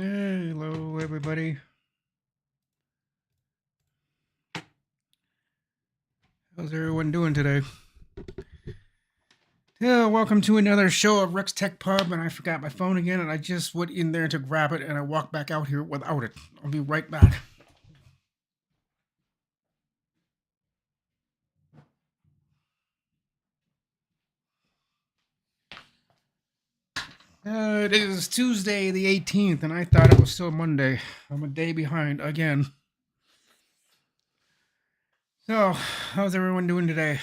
Hello, everybody. How's everyone doing today? Yeah, welcome to another show of Rex Tech Pub. And I forgot my phone again, and I just went in there to grab it, and I walked back out here without it. I'll be right back. It is Tuesday the 18th, and I thought it was still Monday. I'm a day behind again. So, how's everyone doing today?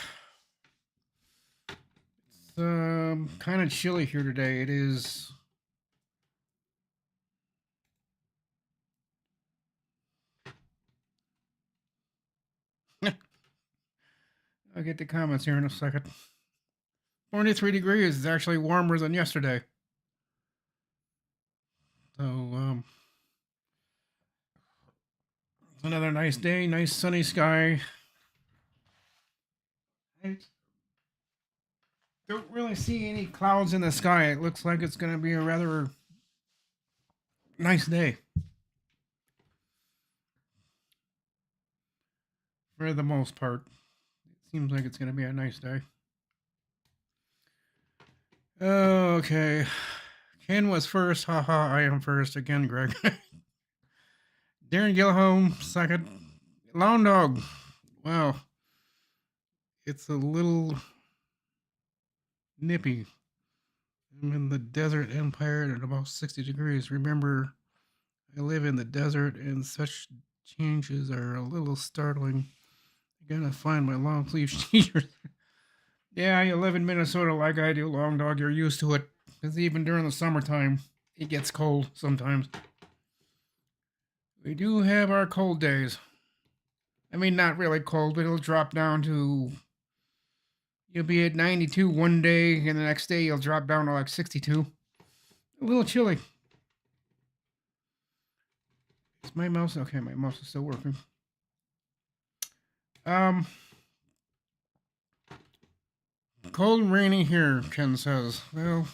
It's kind of chilly here today. It is. I'll get the comments here in a second. 43 degrees is actually warmer than yesterday. So, another nice day, nice sunny sky. I don't really see any clouds in the sky. It looks like it's going to be a rather nice day for the most part. It seems like it's going to be a nice day. Okay. Ken was first. Haha, I am first again, Greg. Darren Gilholm, second. Lawn Dog. Wow. It's a little nippy. I'm in the desert empire at about 60 degrees. Remember, I live in the desert, and such changes are a little startling. I gotta find my long sleeve t-shirt. Yeah, you live in Minnesota like I do, Long Dog. You're used to it. Because even during the summertime, it gets cold sometimes. We do have our cold days. I mean, not really cold, but it'll drop down to. You'll be at 92 one day, and the next day you'll drop down to like 62. A little chilly. Is my mouse? Okay, my mouse is still working. Cold and rainy here, Ken says. Well,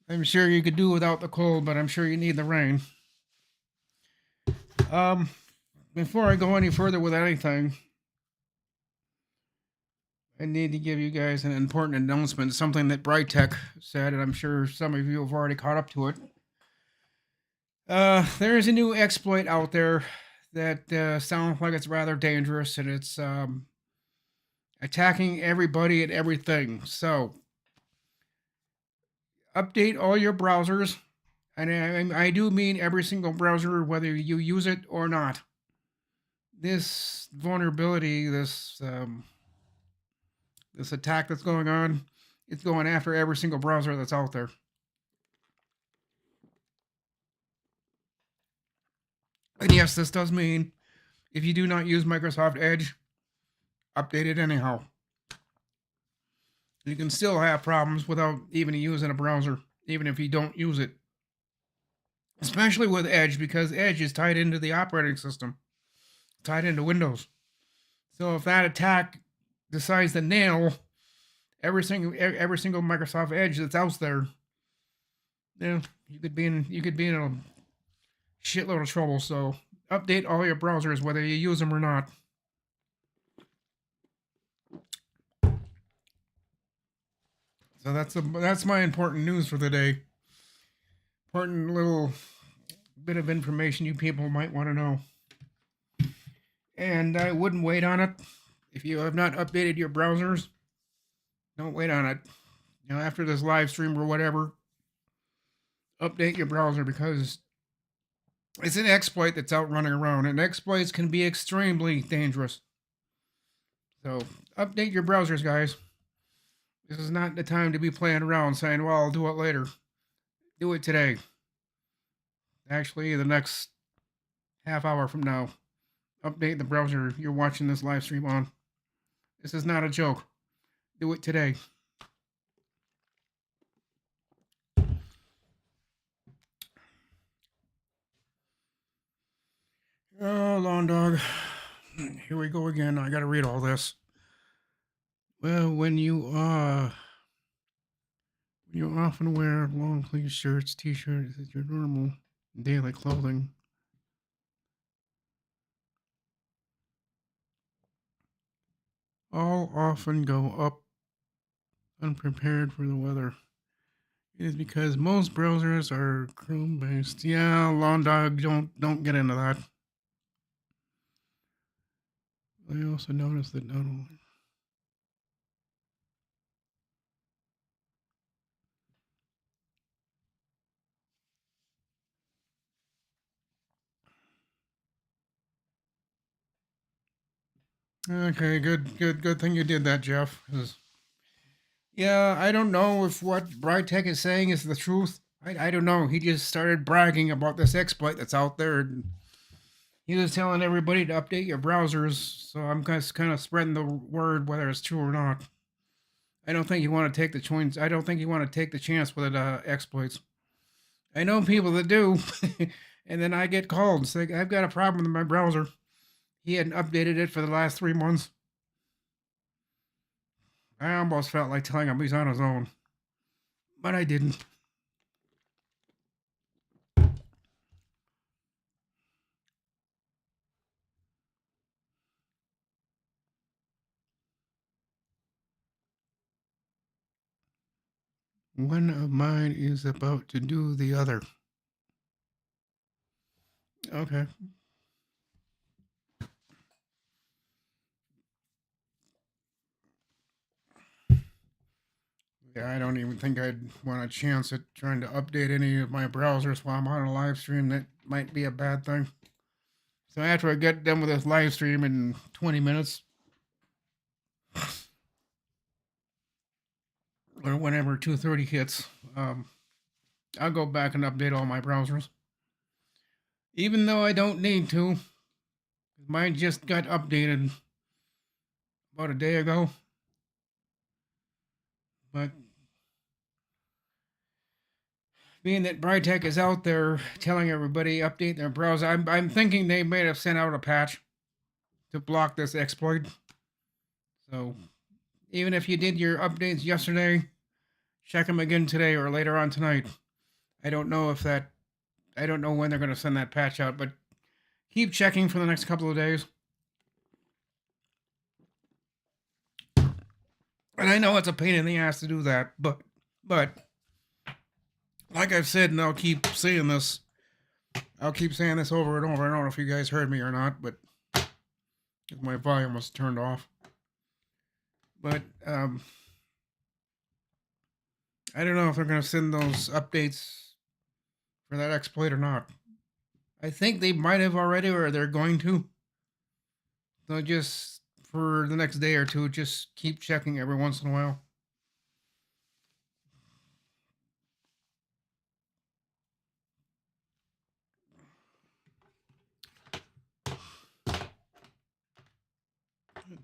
I'm sure you could do without the cold, but I'm sure you need the rain. Before I go any further with anything, I need to give you guys an important announcement, something that Brightech said, and I'm sure some of you have already caught up to it. There is a new exploit out there that sounds like it's rather dangerous, and it's attacking everybody and everything. So, update all your browsers, and I do mean every single browser, whether you use it or not. This vulnerability, this attack that's going on, it's going after every single browser that's out there. And yes, this does mean if you do not use Microsoft Edge, update it anyhow. You can still have problems without even using a browser, even if you don't use it. Especially with Edge, because Edge is tied into the operating system, tied into Windows. So if that attack decides to nail every single Microsoft Edge that's out there, yeah, you could be in a shitload of trouble. So update all your browsers, whether you use them or not. So that's my important news for the day. Important little bit of information you people might want to know. And I wouldn't wait on it. If you have not updated your browsers, don't wait on it. You know, after this live stream or whatever, update your browser because it's an exploit that's out running around, and exploits can be extremely dangerous. So update your browsers, guys. This is not the time to be playing around saying, well, I'll do it later. Do it today. Actually, the next half hour from now, update the browser you're watching this live stream on. This is not a joke. Do it today. Oh, Lawn Dog. Here we go again. I gotta read all this. Well, when you You often wear long sleeve shirts, t-shirts as your normal daily clothing. All often go up unprepared for the weather. It is because most browsers are Chrome based. Yeah, Lawn Dog, don't get into that. I also noticed that not only okay, good thing you did that, Jeff. 'Cause, yeah, I don't know if what Brightech is saying is the truth. I don't know. He just started bragging about this exploit that's out there. And he was telling everybody to update your browsers. So I'm just kind of spreading the word whether it's true or not. I don't think you want to take the chance. I don't think you want to take the chance with exploits. I know people that do, and then I get called and say I've got a problem with my browser. He hadn't updated it for the last 3 months. I almost felt like telling him he's on his own, but I didn't. One of mine is about to do the other. Okay. Yeah, I don't even think I'd want a chance at trying to update any of my browsers while I'm on a live stream. That might be a bad thing. So after I get done with this live stream in 20 minutes, or whenever 2:30 hits, I'll go back and update all my browsers. Even though I don't need to, mine just got updated about a day ago. But being that Brightech is out there telling everybody update their browser, I'm thinking they may have sent out a patch to block this exploit. So even if you did your updates yesterday, check them again today or later on tonight. I don't know when they're going to send that patch out, but keep checking for the next couple of days. And I know it's a pain in the ass to do that, but like I've said, and I'll keep saying this over and over. I don't know if you guys heard me or not, but my volume was turned off. But I don't know if they're going to send those updates for that exploit or not. I think they might have already, or they're going to. So just for the next day or two, just keep checking every once in a while.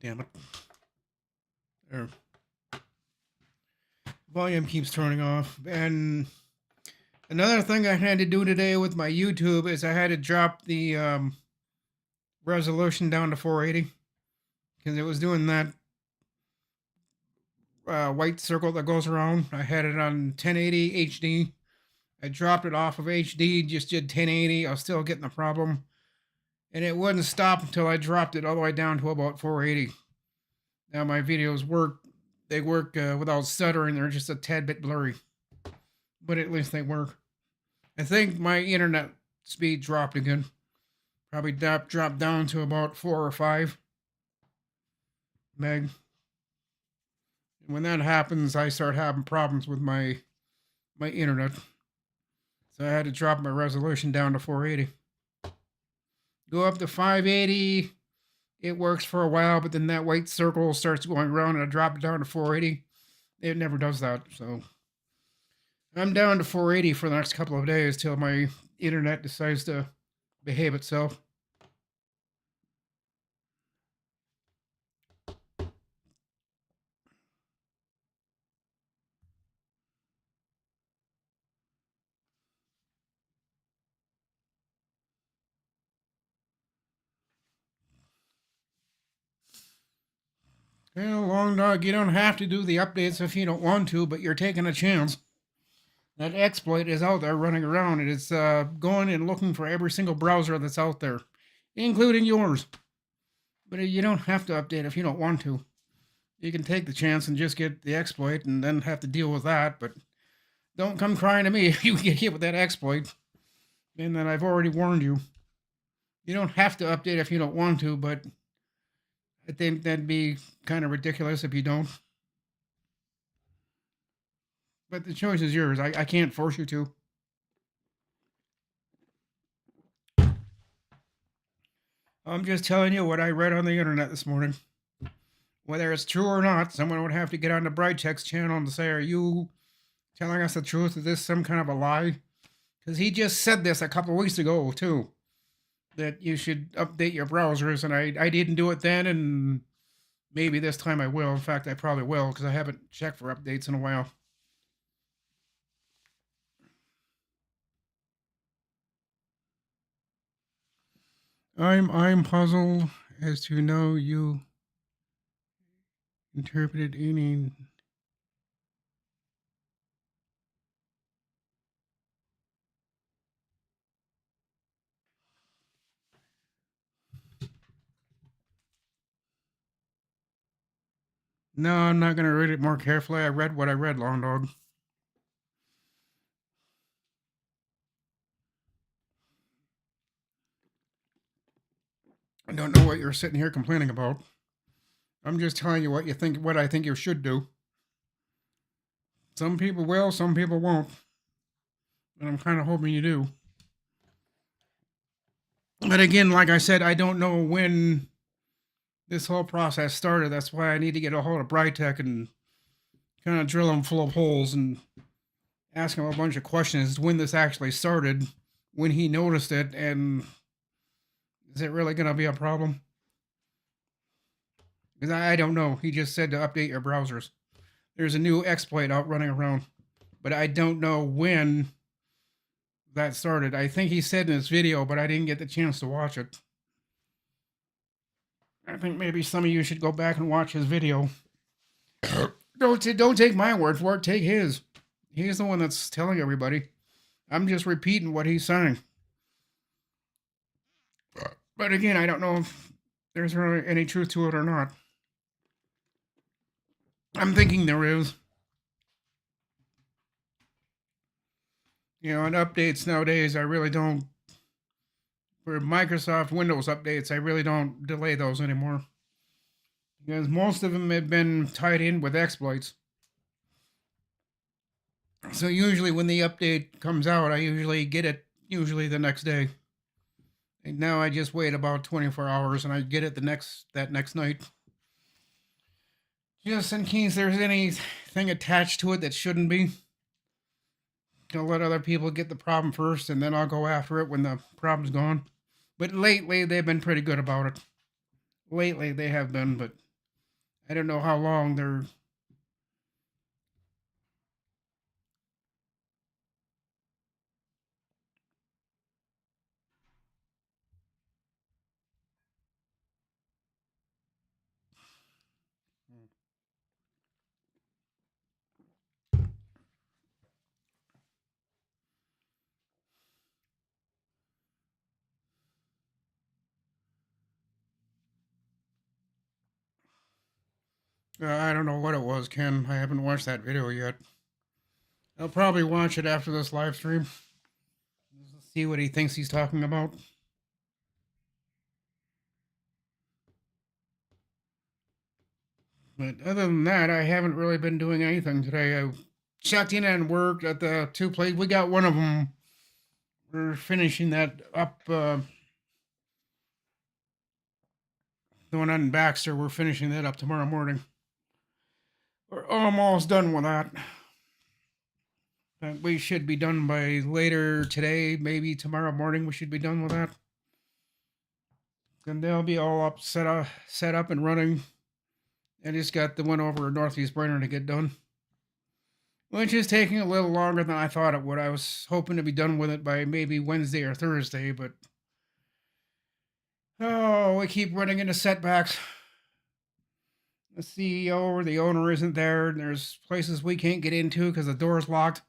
Damn it. There. Volume keeps turning off. And another thing I had to do today with my YouTube is I had to drop the resolution down to 480 because it was doing that white circle that goes around. I had it on 1080 HD. I dropped it off of HD, just did 1080. I was still getting the problem. And it wouldn't stop until I dropped it all the way down to about 480. Now my videos work. They work without stuttering. They're just a tad bit blurry. But at least they work. I think my internet speed dropped again. Probably dropped down to about 4 or 5 meg. And when that happens, I start having problems with my internet. So I had to drop my resolution down to 480. Go up to 580. It works for a while, but then that white circle starts going around and I drop it down to 480. It never does that. So I'm down to 480 for the next couple of days till my internet decides to behave itself. Well, Long Dog, you don't have to do the updates if you don't want to, but you're taking a chance. That exploit is out there running around. It is going and looking for every single browser that's out there, including yours. But you don't have to update if you don't want to. You can take the chance and just get the exploit and then have to deal with that. But don't come crying to me if you get hit with that exploit. And then I've already warned you. You don't have to update if you don't want to, but I think that'd be kind of ridiculous if you don't. But the choice is yours. I can't force you to. I'm just telling you what I read on the internet this morning. Whether it's true or not, someone would have to get on the Brightext channel and say, are you telling us the truth? Is this some kind of a lie? Because he just said this a couple of weeks ago, too. That you should update your browsers, and I didn't do it then, and maybe this time I will. In fact, I probably will, because I haven't checked for updates in a while. I'm puzzled as to know you interpreted any. No, I'm not gonna read it more carefully. I read what I read, Long Dog. I don't know what you're sitting here complaining about. I'm just telling you what you think, what I think you should do. Some people will, some people won't. And I'm kind of hoping you do. But again, like I said, I don't know when this whole process started. That's why I need to get a hold of Brightech and kind of drill him full of holes and ask him a bunch of questions when this actually started, when he noticed it, and is it really going to be a problem? Because I don't know. He just said to update your browsers. There's a new exploit out running around, but I don't know when that started. I think he said in his video, but I didn't get the chance to watch it. I think maybe some of you should go back and watch his video. Don't take my word for it. Take his. He's the one that's telling everybody. I'm just repeating what he's saying. But again, I don't know if there's really any truth to it or not. I'm thinking there is. You know, on updates nowadays, I really don't. For Microsoft Windows updates, I really don't delay those anymore. Because most of them have been tied in with exploits. So usually when the update comes out, I usually get it usually the next day. And now I just wait about 24 hours and I get it that next night. Just in case there's anything attached to it that shouldn't be. I'll let other people get the problem first and then I'll go after it when the problem's gone. But lately they've been pretty good about it. Lately they have been, but I don't know how long they're. I don't know what it was, Ken. I haven't watched that video yet. I'll probably watch it after this live stream. See what he thinks he's talking about. But other than that, I haven't really been doing anything today. I checked in and worked at the two places. We got one of them. We're finishing that up. The one on Baxter, we're finishing that up tomorrow morning. We're almost done with that. We should be done by later today, maybe tomorrow morning. We should be done with that. And they'll be all up, set up and running. I just got the one over at Northeast Brainerd to get done, which is taking a little longer than I thought it would. I was hoping to be done with it by maybe Wednesday or Thursday, but we keep running into setbacks. The CEO or the owner isn't there, and there's places we can't get into because the door's locked.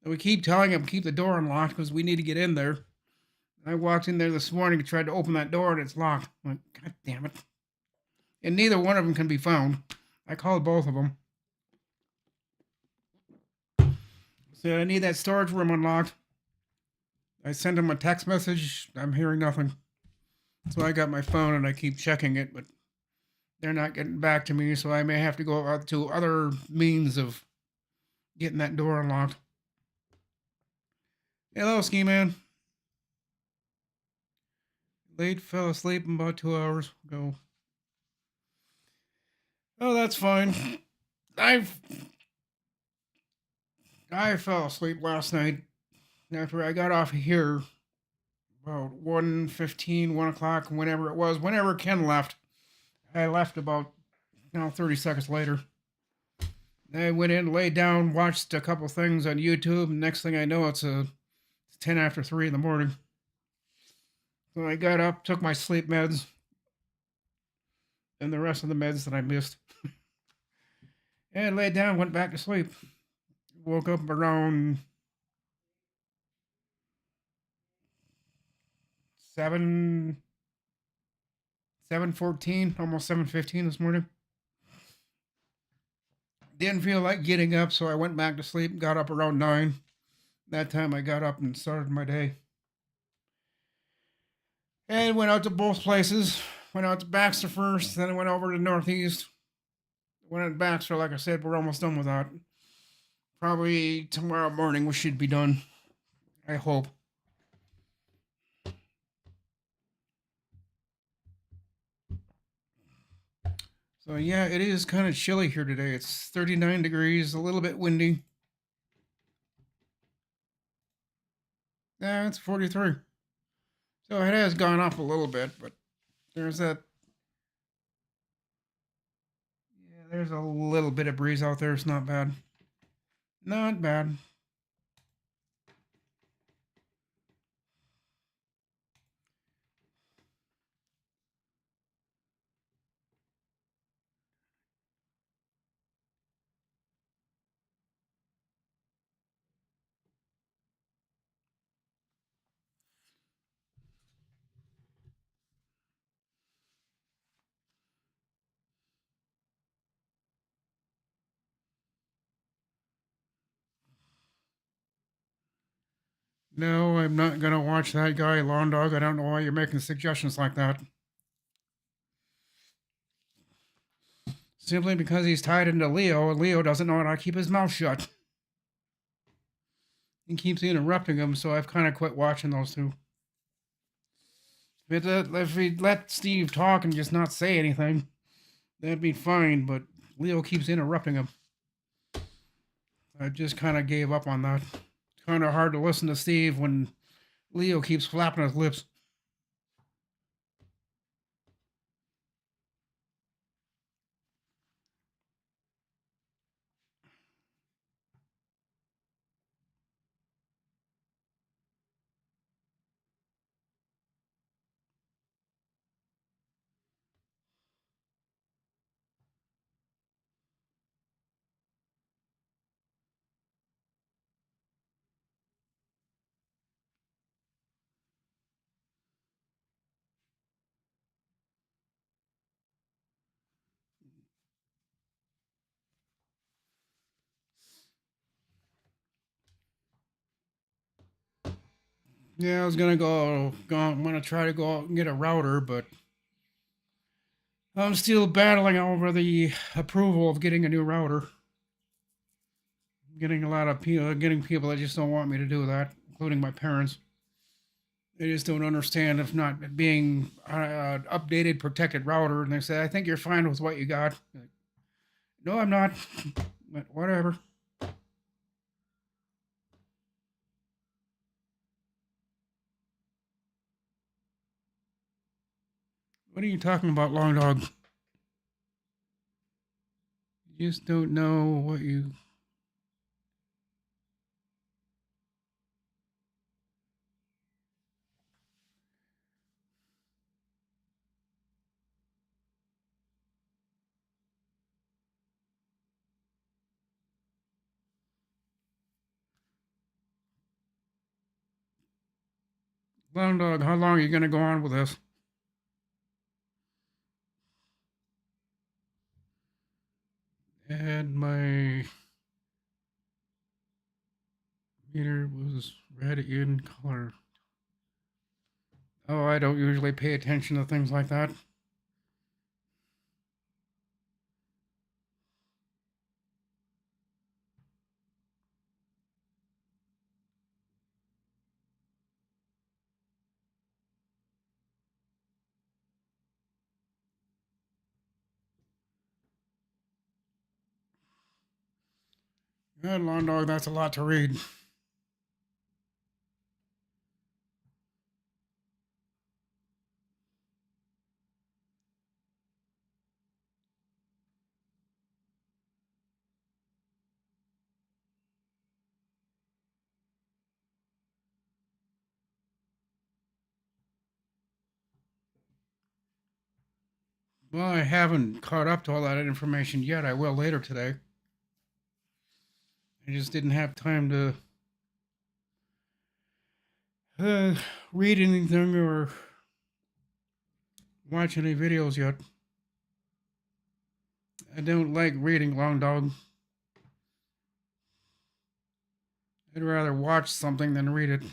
And we keep telling him keep the door unlocked because we need to get in there. I walked in there this morning and tried to open that door and it's locked. I'm like, God damn it. And neither one of them can be found. I called both of them. So I need that storage room unlocked. I sent them a text message. I'm hearing nothing. So I got my phone and I keep checking it, but they're not getting back to me. So I may have to go out to other means of getting that door unlocked. Hello, Ski Man. Late, fell asleep about 2 hours ago. Oh, that's fine. I fell asleep last night after I got off of here about 1:15, 1 o'clock, whenever it was, whenever Ken left. I left about 30 seconds later. I went in, laid down, watched a couple things on YouTube, and next thing I know, it's 10 after 3 in the morning. So I got up, took my sleep meds, and the rest of the meds that I missed. And laid down, went back to sleep. Woke up around 7:14, almost 7:15 this morning. Didn't feel like getting up, so I went back to sleep. Got up around 9. That time I got up and started my day. And went out to both places. Went out to Baxter first, then I went over to Northeast. Went at Baxter, like I said, we're almost done with that. Probably tomorrow morning we should be done. I hope. So yeah, it is kind of chilly here today. It's 39 degrees, a little bit windy. Yeah, it's 43. So it has gone up a little bit, but there's that. Yeah, there's a little bit of breeze out there. It's not bad. Not bad. No, I'm not gonna watch that guy, Lawn Dog. I don't know why you're making suggestions like that. Simply because he's tied into Leo, and Leo doesn't know how to keep his mouth shut. He keeps interrupting him, so I've kind of quit watching those two. If we let Steve talk and just not say anything, that'd be fine, but Leo keeps interrupting him. I just kind of gave up on that. It's kind of hard to listen to Steve when Leo keeps flapping his lips. Yeah, I was I'm gonna try to go out and get a router, but I'm still battling over the approval of getting a new router. Getting a lot of people, getting people that just don't want me to do that, including my parents. They just don't understand if not being updated, protected router, and they say, "I think you're fine with what you got." Like, no, I'm not. But whatever. What are you talking about, Long Dog? You just don't know what you. Clown Dog, how long are you going to go on with this? And my meter was red in color. Oh, I don't usually pay attention to things like that. Good Lawn Dog, that's a lot to read. Well, I haven't caught up to all that information yet. I will later today. I just didn't have time to read anything or watch any videos yet. I don't like reading, Long Dog. I'd rather watch something than read it.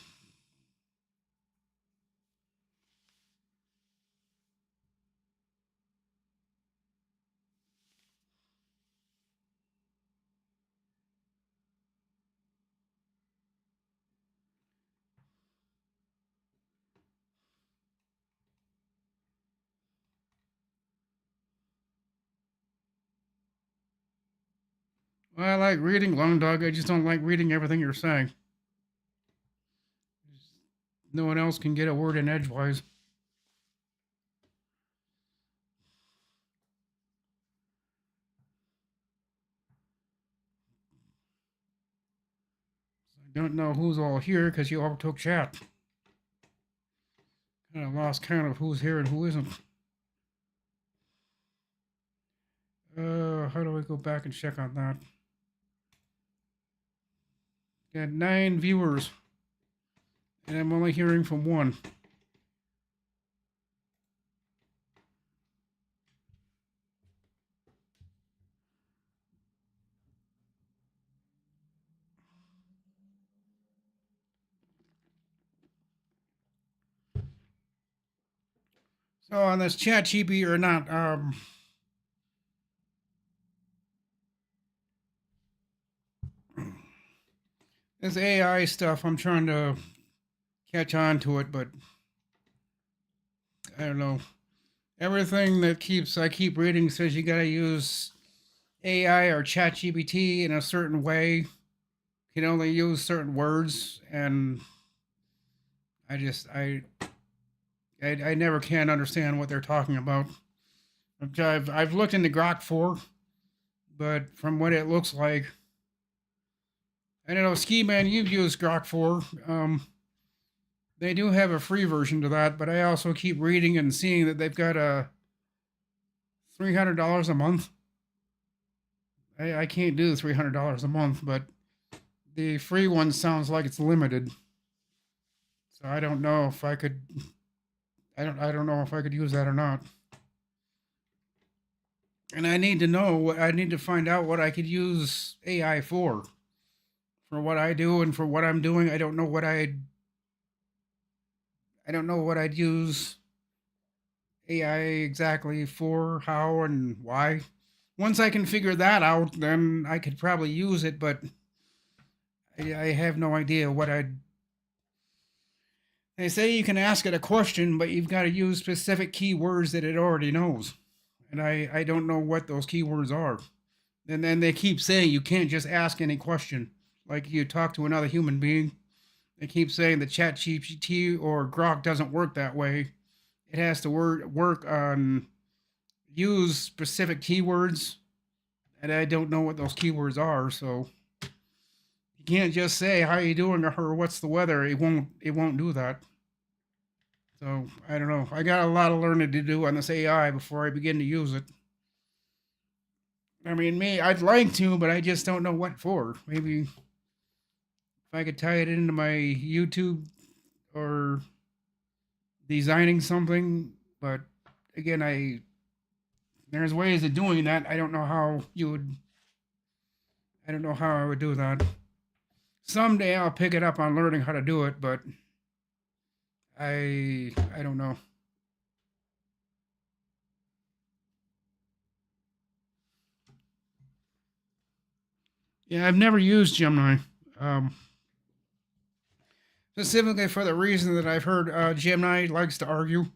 Well, I like reading, Long Dog. I just don't like reading everything you're saying. No one else can get a word in edgewise. I don't know who's all here because you all took chat. Kind of lost count of who's here and who isn't. How do I go back and check on that? Got 9 viewers, and I'm only hearing from 1. So on this ChatGPT or not, this AI stuff, I'm trying to catch on to it, but I don't know. Everything that I keep reading says you gotta use AI or ChatGPT in a certain way. You can only use certain words, and I never can understand what they're talking about. I've looked into Grok 4, but from what it looks like, I don't know, Ski Man, you've used Grok 4. They do have a free version to that, but I also keep reading and seeing that they've got a $300 a month. I can't do $300 a month, but the free one sounds like it's limited. So I don't know if I could. I don't know if I could use that or not. And I need to know. I need to find out what I could use AI for. For what I do and for what I'm doing, I don't know what I'd. I don't know what I'd use AI exactly for, how, and why. Once I can figure that out, then I could probably use it. But I have no idea what I'd. They say you can ask it a question, but you've got to use specific keywords that it already knows. And I don't know what those keywords are. And then they keep saying you can't just ask any question. Like you talk to another human being. They keep saying the ChatGPT or Grok doesn't work that way. It has to work on use specific keywords. And I don't know what those keywords are, so you can't just say how you doing or what's the weather. It won't do that. So I don't know. I got a lot of learning to do on this AI before I begin to use it. I mean, I'd like to, but I just don't know what for. Maybe if I could tie it into my YouTube or designing something, but again, there's ways of doing that. I don't know how you would. I don't know how I would do that. Someday I'll pick it up on learning how to do it, but I don't know. Yeah, I've never used Gemini. Um, Specifically for the reason that I've heard Gemini likes to argue.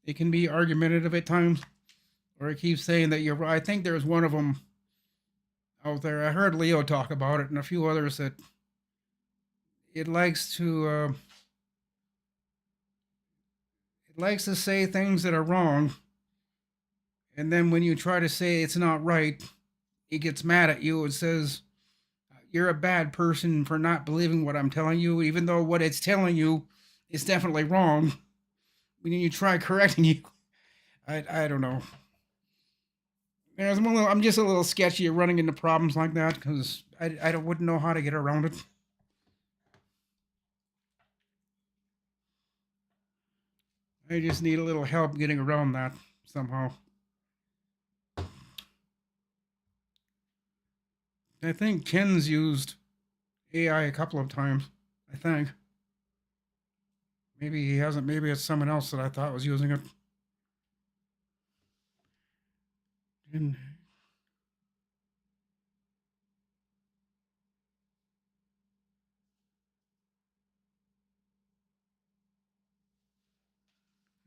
It can be argumentative at times, or it keeps saying that you're right. I think there's one of them out there. I heard Leo talk about it, and a few others that it likes to say things that are wrong, and then when you try to say it's not right, it gets mad at you and says you're a bad person for not believing what I'm telling you, even though what it's telling you is definitely wrong. When you try correcting you, I don't know. I'm just a little sketchy at running into problems like that because I wouldn't know how to get around it. I just need a little help getting around that somehow. I think Ken's used AI a couple of times. I think. Maybe he hasn't. Maybe it's someone else that I thought was using it. And,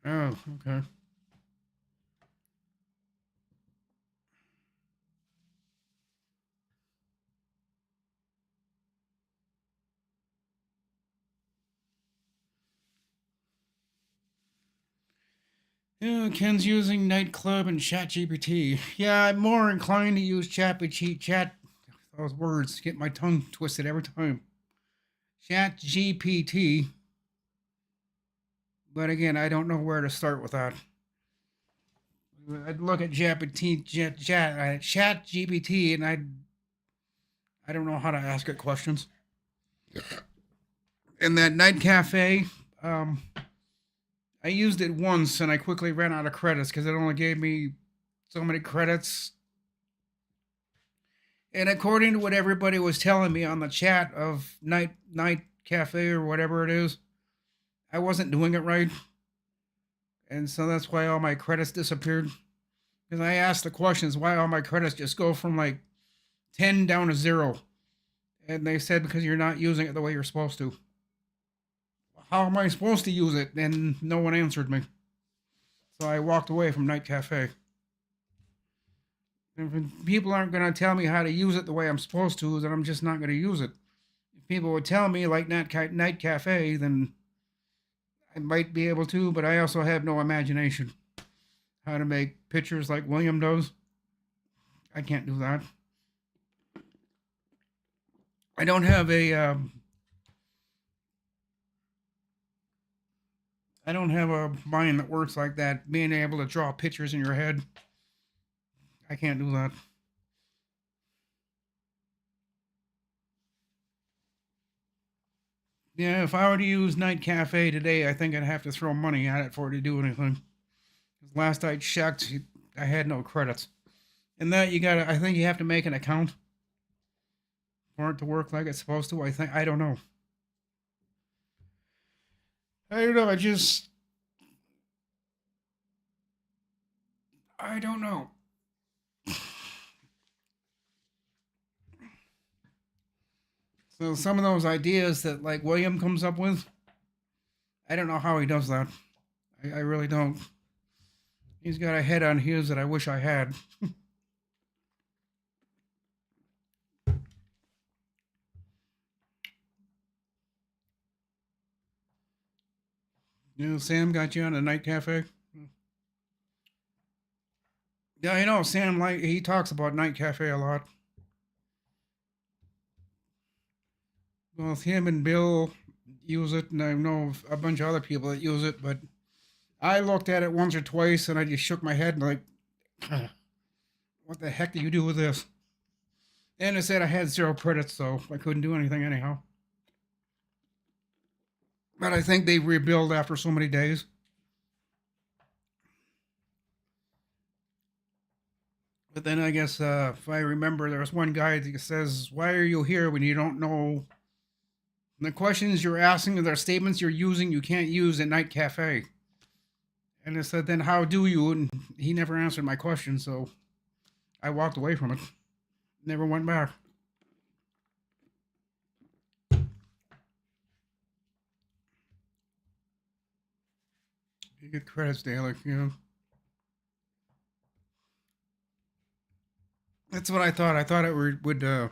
oh, okay. Yeah, Ken's using Nightclub and ChatGPT. Yeah, I'm more inclined to use ChatGPT. Those words get my tongue twisted every time. ChatGPT. But again, I don't know where to start with that. I'd look at ChatGPT, and I don't know how to ask it questions. In that night cafe, I used it once and I quickly ran out of credits because it only gave me so many credits. And according to what everybody was telling me on the chat of night cafe or whatever it is, I wasn't doing it right. And so that's why all my credits disappeared. Because I asked the questions why all my credits just go from like 10 down to 0. And they said because you're not using it the way you're supposed to. How am I supposed to use it? And no one answered me. So I walked away from Night Cafe. If people aren't going to tell me how to use it the way I'm supposed to, then I'm just not going to use it. If people would tell me like Night Cafe, then I might be able to, but I also have no imagination. How to make pictures like William does. I can't do that. I don't have a I don't have a mind that works like that. Being able to draw pictures in your head, I can't do that. Yeah, if I were to use Night Cafe today, I think I'd have to throw money at it for it to do anything. Last I checked, I had no credits. And that I think you have to make an account for it to work like it's supposed to. I don't know. I don't know. I don't know. So some of those ideas that like William comes up with, I don't know how he does that. I really don't. He's got a head on his that I wish I had. Sam got you on a night cafe. Yeah, I know Sam. Like he talks about night cafe a lot. Both him and Bill use it, and I know a bunch of other people that use it. But I looked at it once or twice, and I just shook my head like, "What the heck do you do with this?" And it said I had 0 credits, so I couldn't do anything anyhow. But I think they rebuild after so many days. But then I guess if I remember, there was one guy that says, "Why are you here when you don't know the questions you're asking or the statements you're using? You can't use at Night Cafe." And I said, "Then how do you?" And he never answered my question, so I walked away from it. Never went back. You get credits daily, you know. That's what I thought. I thought it would redo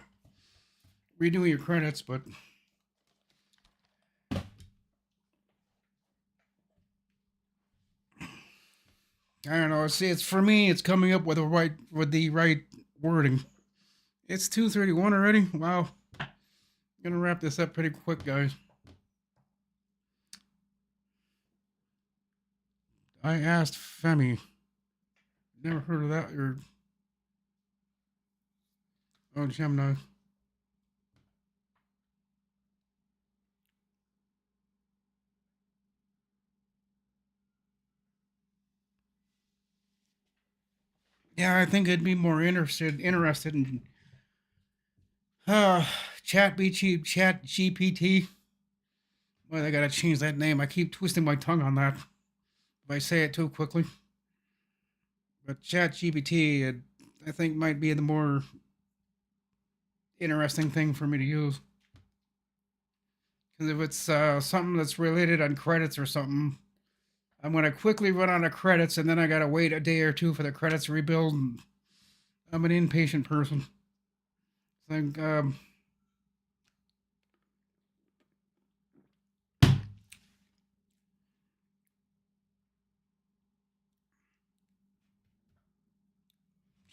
your credits, but I don't know. See, it's for me. It's coming up with the right wording. It's 2:31 already. Wow. I'm gonna wrap this up pretty quick, guys. I asked Femi. Never heard of that. Or oh, Gemini. Yeah, I think I'd be more interested in uh Chat GPT. Well, they gotta change that name. I keep twisting my tongue on that if I say it too quickly. But Chat GPT, I think, might be the more interesting thing for me to use. Because if it's something that's related on credits or something, I'm gonna quickly run out of credits, and then I gotta wait a day or two for the credits to rebuild. And I'm an impatient person. I think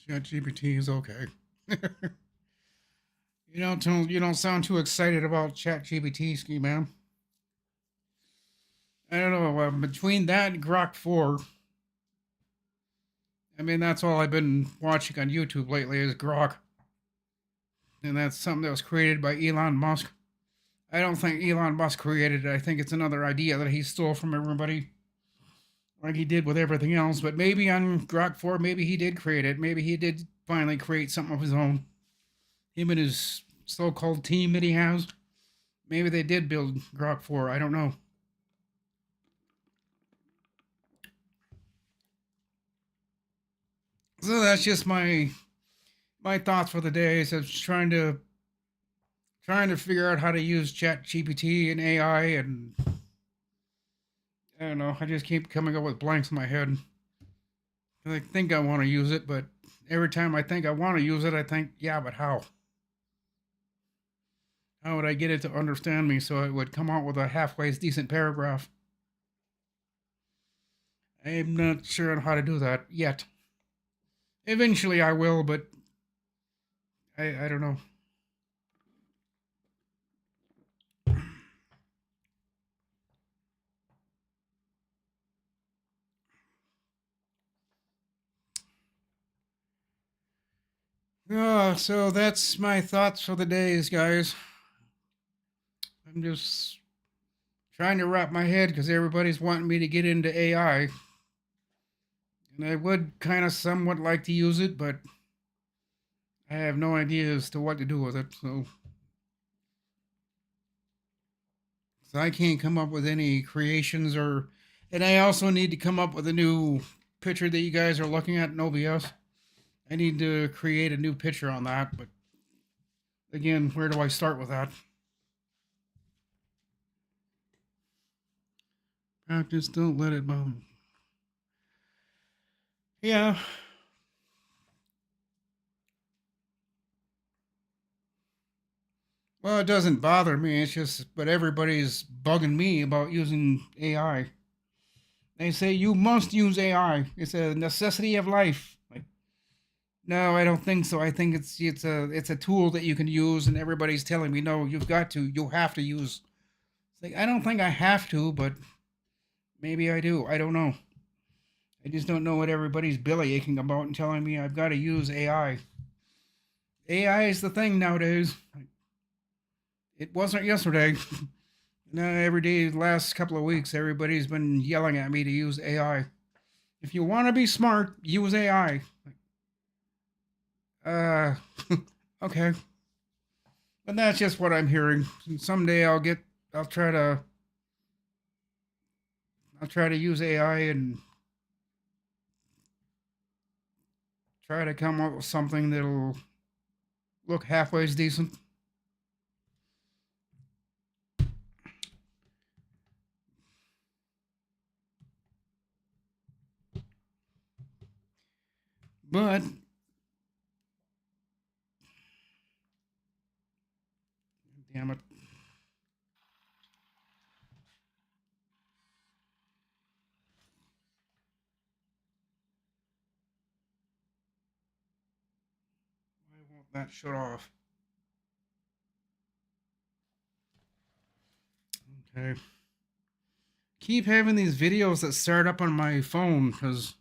ChatGPT is okay. You don't sound too excited about ChatGPT, Ski Man. I don't know. Between that and Grok 4, I mean, that's all I've been watching on YouTube lately is Grok. And that's something that was created by Elon Musk. I don't think Elon Musk created it. I think it's another idea that he stole from everybody, like he did with everything else. But maybe on Grok 4, maybe he did create it. Maybe he did finally create something of his own. Him and his so called team that he has. Maybe they did build Grok 4. I don't know. So that's just my thoughts for the day. So just trying to figure out how to use Chat GPT and AI, and I don't know. I just keep coming up with blanks in my head. I think I want to use it, but every time I think I want to use it, I think, yeah, but how? How would I get it to understand me so it would come out with a halfway decent paragraph? I'm not sure on how to do that yet. Eventually I will, but I don't know. So that's my thoughts for the days, guys. I'm just trying to wrap my head because everybody's wanting me to get into AI. And I would kind of somewhat like to use it, but I have no idea as to what to do with it. So I can't come up with any creations or. And I also need to come up with a new picture that you guys are looking at in OBS. I need to create a new picture on that, but again, where do I start with that? Practice, don't let it bother. Yeah. Well, it doesn't bother me. It's just, but everybody's bugging me about using AI. They say you must use AI. It's a necessity of life. Like, no, I don't think so. I think it's a tool that you can use, and everybody's telling me no, you've got to, you have to use. It's like I don't think I have to, but maybe I do. I don't know. I just don't know what everybody's belly aching about and telling me I've got to use AI. AI is the thing nowadays. It wasn't yesterday. No, every day, the last couple of weeks, everybody's been yelling at me to use AI. If you want to be smart, use AI. Uh, okay. But that's just what I'm hearing. Someday I'll try to use AI and try to come up with something that'll look halfway as decent. But damn it. Why won't that shut off? Okay. Keep having these videos that start up on my phone because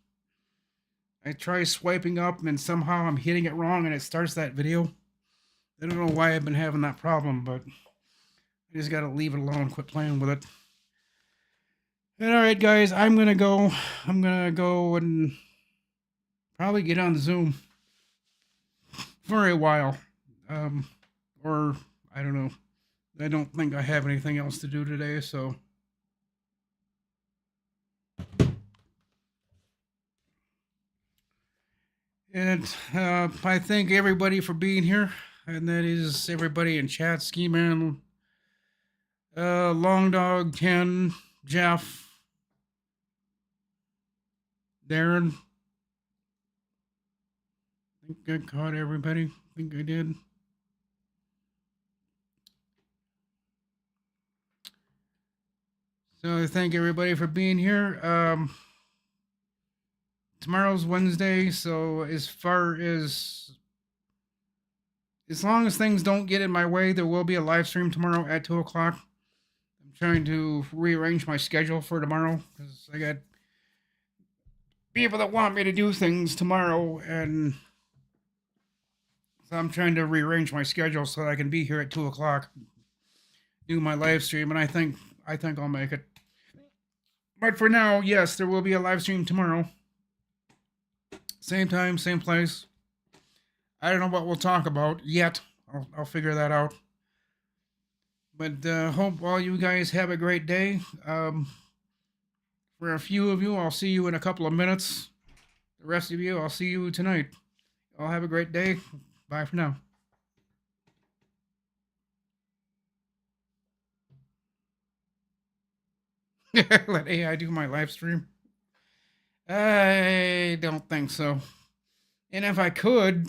I try swiping up and somehow I'm hitting it wrong and it starts that video. I don't know why I've been having that problem, but I just gotta leave it alone, quit playing with it. And alright guys, I'm gonna go and probably get on Zoom for a while. Or I don't know. I don't think I have anything else to do today, so and I thank everybody for being here, and that is everybody in chat, Ski Man, Long Dog, Ken, Jeff, Darren. I think I caught everybody. I think I did. So I thank everybody for being here. Tomorrow's Wednesday, so as long as things don't get in my way, there will be a live stream tomorrow at 2 o'clock. I'm trying to rearrange my schedule for tomorrow because I got people that want me to do things tomorrow, and so I'm trying to rearrange my schedule so that I can be here at 2 o'clock, do my live stream, and I think I'll make it. But for now, yes, there will be a live stream tomorrow. Same time, same place. I don't know what we'll talk about yet. I'll figure that out. But hope all you guys have a great day. For a few of you, I'll see you in a couple of minutes. The rest of you, I'll see you tonight. I'll have a great day. Bye for now. Let AI do my live stream? I don't think so. And if I could,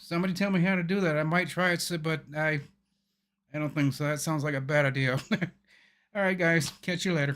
somebody tell me how to do that. I might try it, but I don't think so. That sounds like a bad idea. All right, guys. Catch you later.